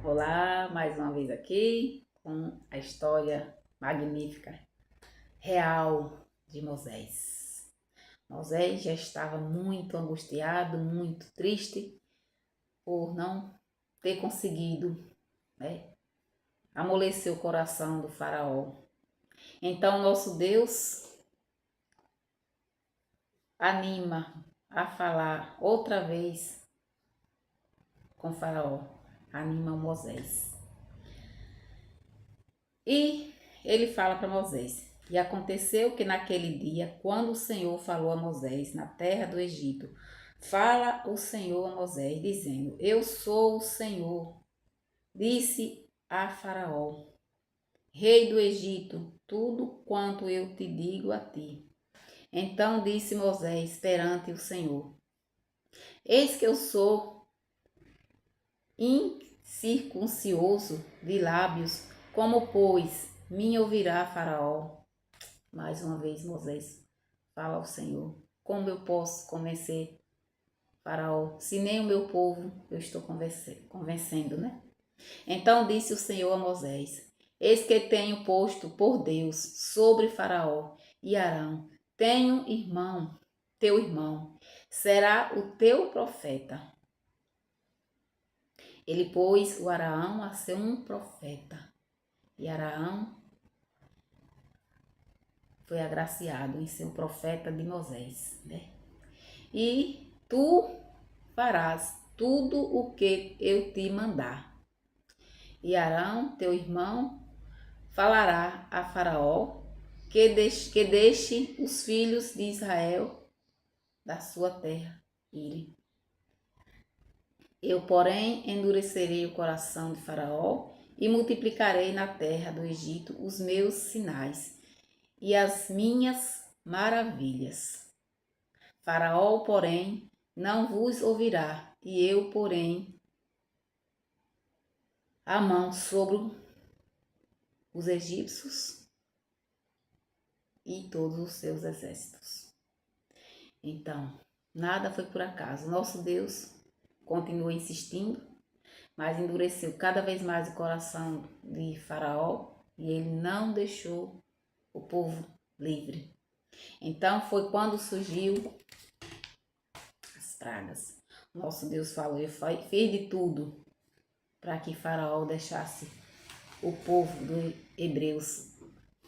Olá, mais uma vez aqui com a história magnífica, real de Moisés. Moisés já estava muito angustiado, muito triste por não ter conseguido, amolecer o coração do faraó. Então nosso Deus anima a falar outra vez com faraó, anima Moisés. E ele fala para Moisés: E aconteceu que naquele dia, quando o Senhor falou a Moisés na terra do Egito, fala o Senhor a Moisés, dizendo: Eu sou o Senhor. Disse a Faraó, rei do Egito, tudo quanto eu te digo a ti. Então disse Moisés perante o Senhor: Eis que eu sou incircuncioso de lábios, como pois me ouvirá Faraó? Mais uma vez Moisés fala ao Senhor: Como eu posso convencer Faraó, se nem o meu povo eu estou convencendo, né? Então disse o Senhor a Moisés: Eis que tenho posto por Deus sobre Faraó e Arão, tenho irmão, teu irmão, será o teu profeta. Ele pôs o Araão a ser um profeta, e Araão foi agraciado em ser o profeta de Moisés, né? E tu farás tudo o que eu te mandar. E Arão, teu irmão, falará a Faraó que deixe os filhos de Israel da sua terra irem. Eu, porém, endurecerei o coração de Faraó e multiplicarei na terra do Egito os meus sinais e as minhas maravilhas. Faraó, porém, não vos ouvirá, e eu, porém, a mão sobre os egípcios e todos os seus exércitos. Então, nada foi por acaso. Nosso Deus continua insistindo, mas endureceu cada vez mais o coração de Faraó e ele não deixou o povo livre. Então foi quando surgiu as pragas. Nosso Deus falou: Eu fiz de tudo para que Faraó deixasse o povo dos hebreus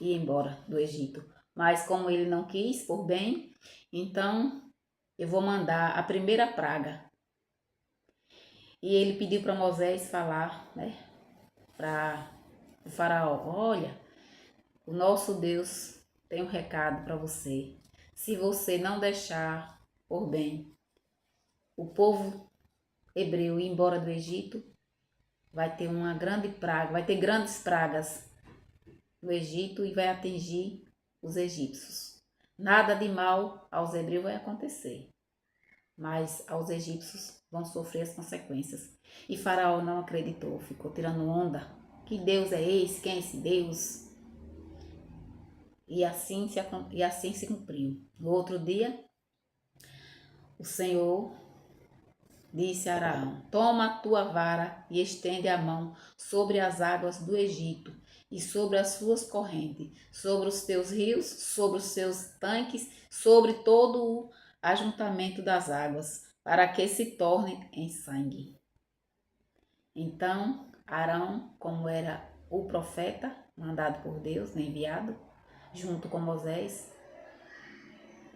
ir embora do Egito. Mas como ele não quis por bem, então eu vou mandar a primeira praga. E ele pediu para Moisés falar, para o faraó: Olha, o nosso Deus tem um recado para você. Se você não deixar por bem o povo hebreu ir embora do Egito, vai ter uma grande praga, vai ter grandes pragas no Egito e vai atingir os egípcios. Nada de mal aos hebreus vai acontecer, mas aos egípcios vão sofrer as consequências. E Faraó não acreditou, ficou tirando onda. Que Deus é esse? Quem é esse Deus? E assim se cumpriu. No outro dia, o Senhor disse a Araão: Toma a tua vara e estende a mão sobre as águas do Egito e sobre as suas correntes, sobre os teus rios, sobre os seus tanques, sobre todo o ajuntamento das águas, para que se torne em sangue. Então Arão, como era o profeta mandado por Deus, enviado, junto com Moisés,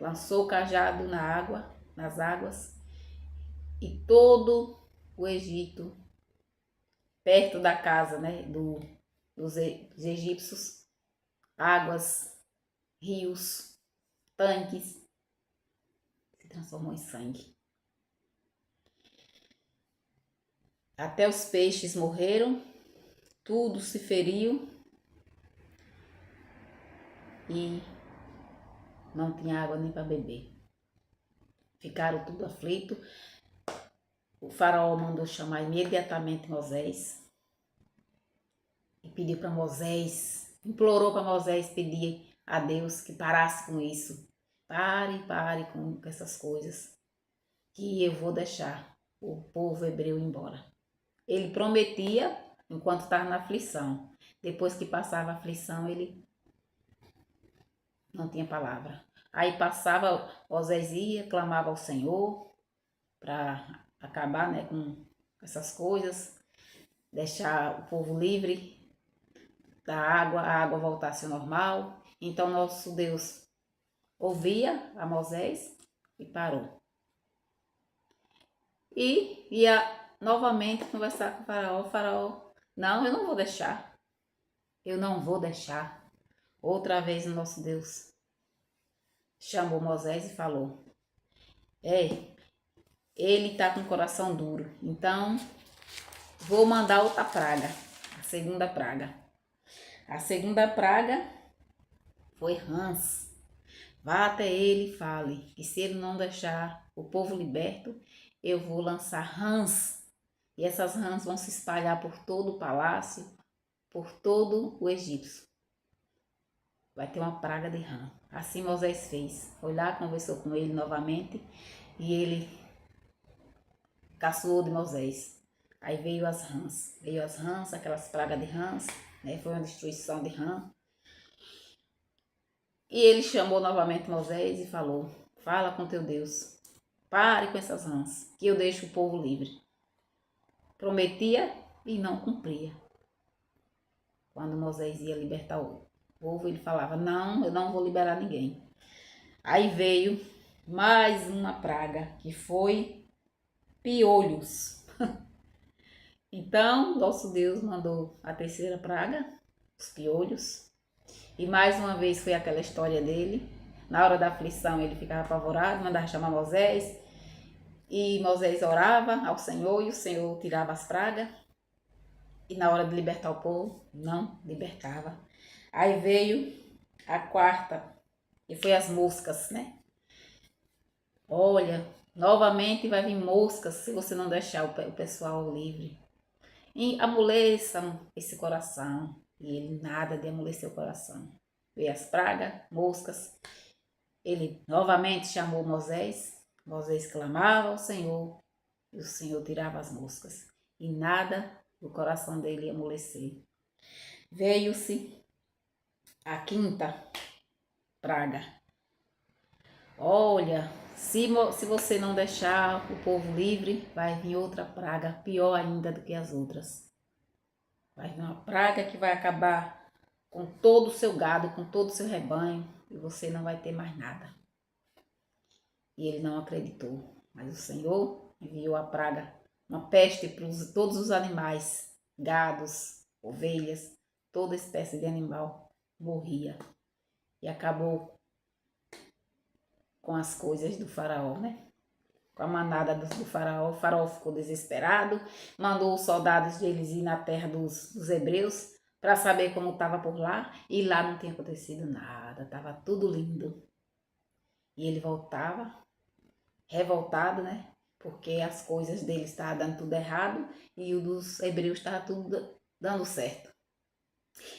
lançou o cajado nas águas, e todo o Egito, perto da casa, dos egípcios, águas, rios, tanques, se transformou em sangue. Até os peixes morreram, tudo se feriu e não tinha água nem para beber. Ficaram tudo aflitos. O faraó mandou chamar imediatamente Moisés e pediu para Moisés, implorou para Moisés pedir a Deus que parasse com isso. Pare com essas coisas, que eu vou deixar o povo hebreu embora. Ele prometia enquanto estava na aflição. Depois que passava a aflição, ele não tinha palavra. Aí passava, Moisés ia, clamava ao Senhor para acabar, né, com essas coisas, deixar o povo livre da água, a água voltasse ao normal. Então nosso Deus ouvia a Moisés e parou. E ia novamente conversar com o faraó. O faraó, não, eu não vou deixar. Eu não vou deixar. Outra vez o nosso Deus chamou Moisés e falou: ele tá com o coração duro. Então, vou mandar outra praga. A segunda praga. A segunda praga foi rãs. Vá até ele e fale que se ele não deixar o povo liberto, eu vou lançar rãs. E essas rãs vão se espalhar por todo o palácio, por todo o Egito. Vai ter uma praga de rã. Assim Moisés fez. Foi lá, conversou com ele novamente e ele caçoou de Moisés. Aí veio as rãs, aquelas pragas de rãs, né? Foi uma destruição de rã. E ele chamou novamente Moisés e falou: fala com teu Deus, pare com essas rãs, que eu deixo o povo livre. Prometia e não cumpria. Quando Moisés ia libertar o povo, ele falava: não, eu não vou liberar ninguém. Aí veio mais uma praga, que foi piolhos. Então, nosso Deus mandou a terceira praga, os piolhos. E mais uma vez foi aquela história dele. Na hora da aflição ele ficava apavorado, mandava chamar Moisés. E Moisés orava ao Senhor e o Senhor tirava as pragas. E na hora de libertar o povo, não libertava. Aí veio a quarta, que foi as moscas, né? Olha, novamente vai vir moscas se você não deixar o pessoal livre. E amoleçam esse coração. E ele nada de amolecer o coração. Veio as pragas, moscas. Ele novamente chamou Moisés. Moisés clamava ao Senhor. E o Senhor tirava as moscas. E nada do coração dele ia amolecer. Veio-se a quinta praga. Olha, se você não deixar o povo livre, vai vir outra praga, pior ainda do que as outras. Vai vir uma praga que vai acabar com todo o seu gado, com todo o seu rebanho, e você não vai ter mais nada. E ele não acreditou, mas o Senhor enviou a praga, uma peste para todos os animais, gados, ovelhas, toda espécie de animal morria. E acabou com as coisas do faraó, né? Com a manada do faraó. O faraó ficou desesperado, mandou os soldados deles ir na terra dos hebreus para saber como estava por lá, e lá não tinha acontecido nada, estava tudo lindo. E ele voltava revoltado, né? Porque as coisas dele estavam dando tudo errado e o dos hebreus estava tudo dando certo.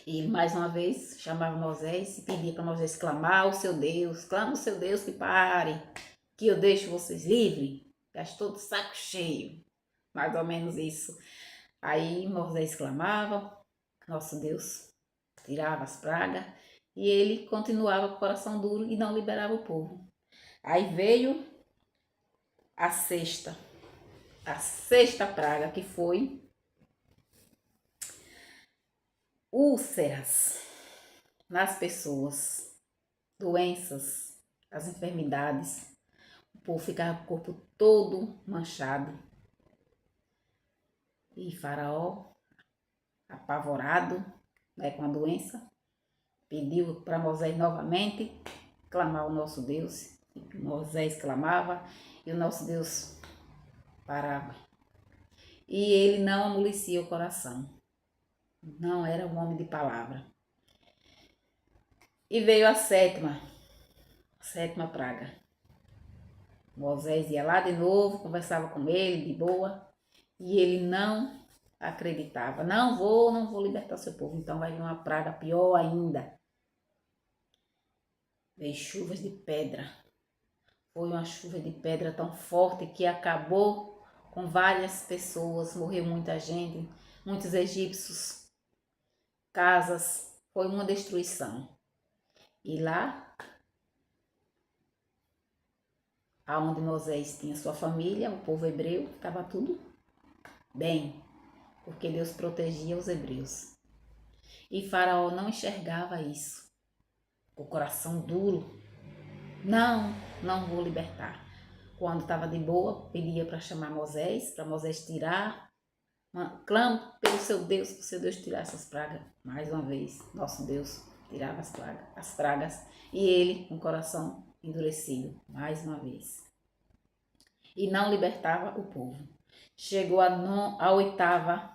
E ele mais uma vez chamava Moisés e pedia para Moisés clamar ao seu Deus, clama ao seu Deus que pare, que eu deixo vocês livres. Já estou de saco cheio, mais ou menos isso. Aí Moisés clamava, nosso Deus tirava as pragas e ele continuava com o coração duro e não liberava o povo. Aí veio a sexta praga, que foi úlceras nas pessoas, doenças, as enfermidades. O povo ficava com o corpo todo manchado. E Faraó, apavorado, né, com a doença, pediu para Moisés novamente clamar ao nosso Deus. Moisés clamava e o nosso Deus parava. E ele não amolecia o coração. Não era um homem de palavra. E veio a sétima praga. Moisés ia lá de novo, conversava com ele de boa, e ele não acreditava. Não vou libertar seu povo. Então vai vir uma praga pior ainda. Veio chuvas de pedra. Foi uma chuva de pedra tão forte que acabou com várias pessoas, morreu muita gente. muitos egípcios, casas, foi uma destruição. E lá, aonde Moisés tinha sua família, o povo hebreu, estava tudo bem, porque Deus protegia os hebreus. E Faraó não enxergava isso. O coração duro. Não, não vou libertar. Quando estava de boa, pedia para chamar Moisés, para Moisés tirar. Clamo pelo seu Deus, para o seu Deus tirar essas pragas. Mais uma vez, nosso Deus tirava as pragas. E ele, com o coração endurecido, mais uma vez. E não libertava o povo. Chegou a oitava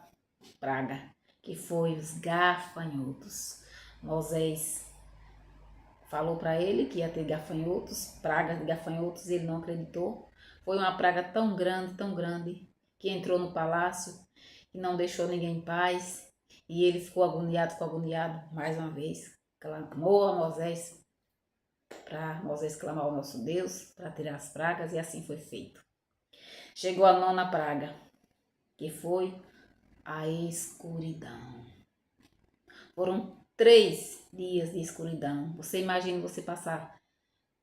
praga, que foi os gafanhotos. Moisés falou para ele que ia ter gafanhotos, pragas de gafanhotos, e ele não acreditou. Foi uma praga tão grande, que entrou no palácio e não deixou ninguém em paz. E ele ficou agoniado mais uma vez. Clamou a Moisés, para Moisés clamar ao nosso Deus, para tirar as pragas, e assim foi feito. Chegou a nona praga, que foi a escuridão. Foram 3 dias de escuridão. Você imagina você passar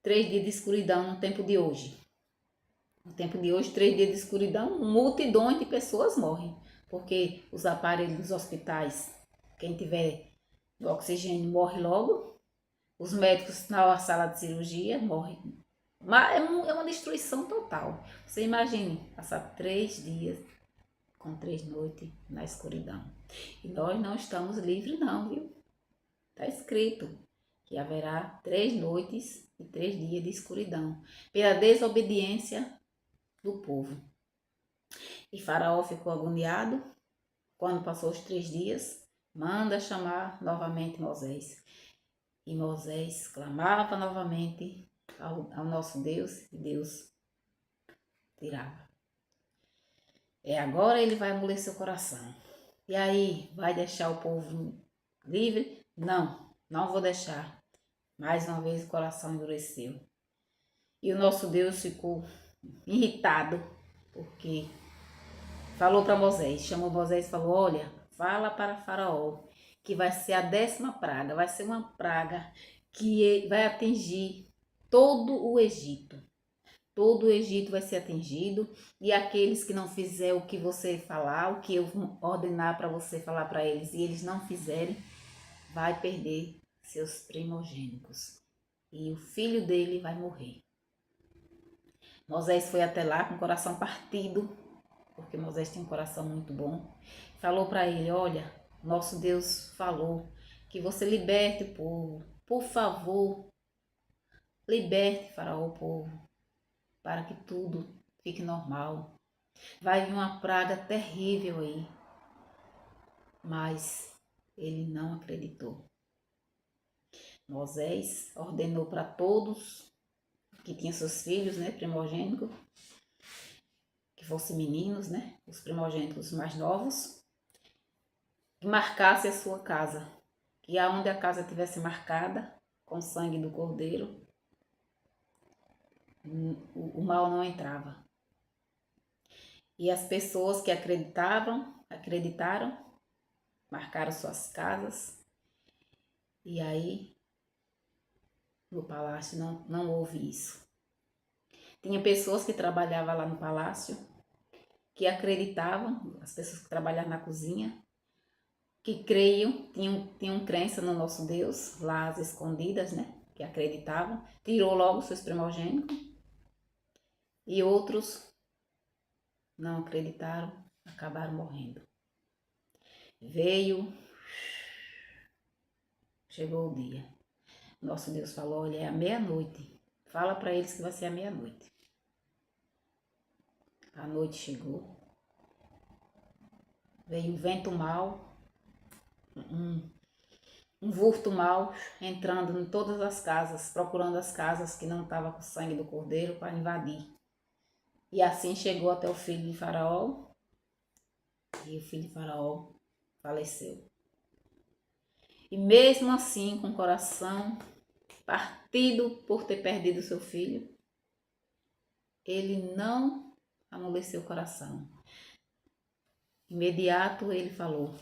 3 dias de escuridão no tempo de hoje. No tempo de hoje, 3 dias de escuridão, multidões de pessoas morrem. Porque os aparelhos dos hospitais, quem tiver no oxigênio morre logo. Os médicos na sala de cirurgia morrem. Mas é uma destruição total. Você imagine passar 3 dias com 3 noites na escuridão. E nós não estamos livres não, viu? Está escrito que haverá 3 noites e 3 dias de escuridão, pela desobediência do povo. E Faraó ficou agoniado. Quando passou os 3 dias, manda chamar novamente Moisés. E Moisés clamava novamente ao nosso Deus, e Deus tirava. Agora ele vai amolecer o coração. E aí, vai deixar o povo livre? Não, não vou deixar. Mais uma vez o coração endureceu. E o nosso Deus ficou irritado, porque falou para Moisés, chamou Moisés e falou: olha, fala para Faraó que vai ser a 10ª praga, vai ser uma praga que vai atingir todo o Egito. Todo o Egito vai ser atingido, e aqueles que não fizer o que você falar, o que eu ordenar para você falar para eles, e eles não fizerem, vai perder seus primogênitos. E o filho dele vai morrer. Moisés foi até lá com o coração partido, porque Moisés tinha um coração muito bom. Falou para ele: olha, nosso Deus falou que você liberte o povo. Por favor, liberte, Faraó, o povo, para que tudo fique normal. Vai vir uma praga terrível aí. Mas ele não acreditou. Moisés ordenou para todos que tinham seus filhos, né, primogênitos, que fossem meninos, né, os primogênitos mais novos, que marcasse a sua casa, que aonde a casa tivesse marcada com o sangue do cordeiro, o mal não entrava. E as pessoas que acreditaram, marcaram suas casas, e aí no palácio não houve isso. Tinha pessoas que trabalhavam lá no palácio, que acreditavam, as pessoas que trabalhavam na cozinha, que creiam, tinham crença no nosso Deus, lá às escondidas, né? Que acreditavam, tirou logo seus primogênitos. E outros não acreditaram, acabaram morrendo. Chegou o dia. Nosso Deus falou: olha, é a meia-noite. Fala para eles que vai ser a meia-noite. A noite chegou. Veio um vento mau, um vulto mau entrando em todas as casas, procurando as casas que não estavam com sangue do cordeiro para invadir. E assim chegou até o filho de Faraó, e o filho de Faraó faleceu. E mesmo assim, com o coração partido por ter perdido seu filho, ele não amoleceu o coração. Imediato ele falou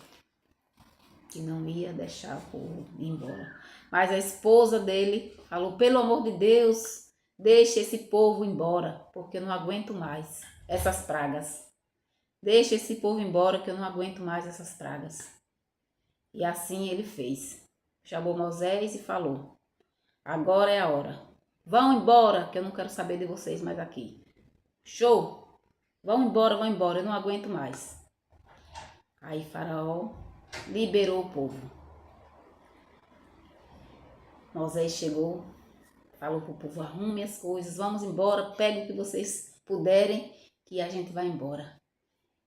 que não ia deixar o povo ir embora. Mas a esposa dele falou: pelo amor de Deus, deixe esse povo embora, porque eu não aguento mais essas pragas. Deixe esse povo embora, que eu não aguento mais essas pragas. E assim ele fez. Chamou Moisés e falou: agora é a hora. Vão embora, que eu não quero saber de vocês mais aqui. Show! Vão embora, eu não aguento mais. Aí Faraó liberou o povo. Moisés chegou, falou para o povo: arrume as coisas, vamos embora, pegue o que vocês puderem, que a gente vai embora.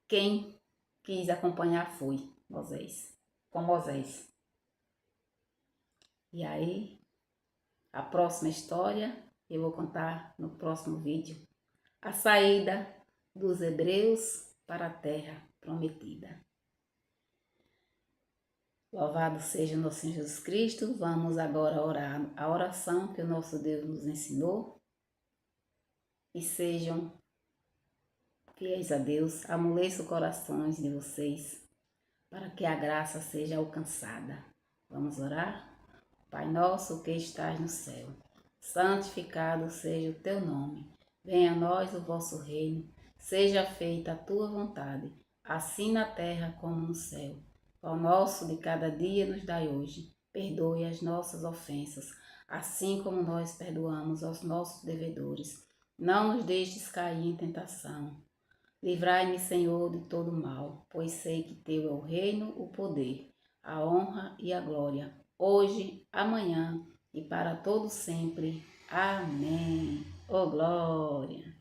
Quem quis acompanhar foi Moisés, com Moisés. E aí, a próxima história eu vou contar no próximo vídeo. A saída dos hebreus para a terra prometida. Louvado seja o nosso Senhor Jesus Cristo. Vamos agora orar a oração que o nosso Deus nos ensinou. E sejam fiéis a Deus, amoleça os corações de vocês, para que a graça seja alcançada. Vamos orar? Pai nosso que estás no céu, santificado seja o teu nome. Venha a nós o vosso reino, seja feita a tua vontade, assim na terra como no céu. O nosso de cada dia nos dai hoje. Perdoe as nossas ofensas, assim como nós perdoamos aos nossos devedores. Não nos deixes cair em tentação. Livrai-me, Senhor, de todo mal, pois sei que teu é o reino, o poder, a honra e a glória, hoje, amanhã e para todo sempre. Amém. Oh, glória!